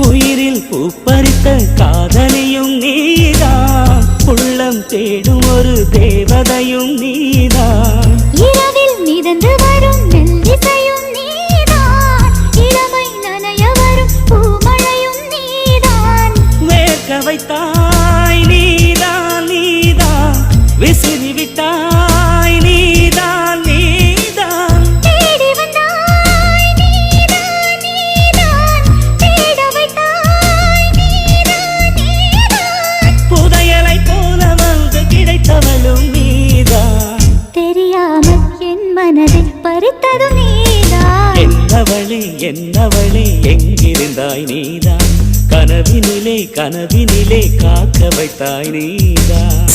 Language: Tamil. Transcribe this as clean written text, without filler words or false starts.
உயிரில் பூப்பறித்த காதலியும் நீதான், உள்ளம் தேடும் ஒரு தேவதையும் நீதான். இரவில் மிதந்து வரும் மெல்லிசையும் நீதான், இளமை நனைய வரும் பூமழையும் நீதான். வேர்க்க வைத்தாய் நீதான் நீதான், விசிறி விட்டாய் நீதான் நீதான். தேடி வந்தாய் நீதான் நீதான், தேட வைத்தாய் நீதான் நீதான். புதையலை போல வந்து கிடைத்தவளும் நீதான். தெரியாமல் என் மனதை பறித்ததும் நீதான். என்னவளே எங்கிருந்தாய் நீதான், கனவினிலே காக்க வைத்தாய் நீதான்.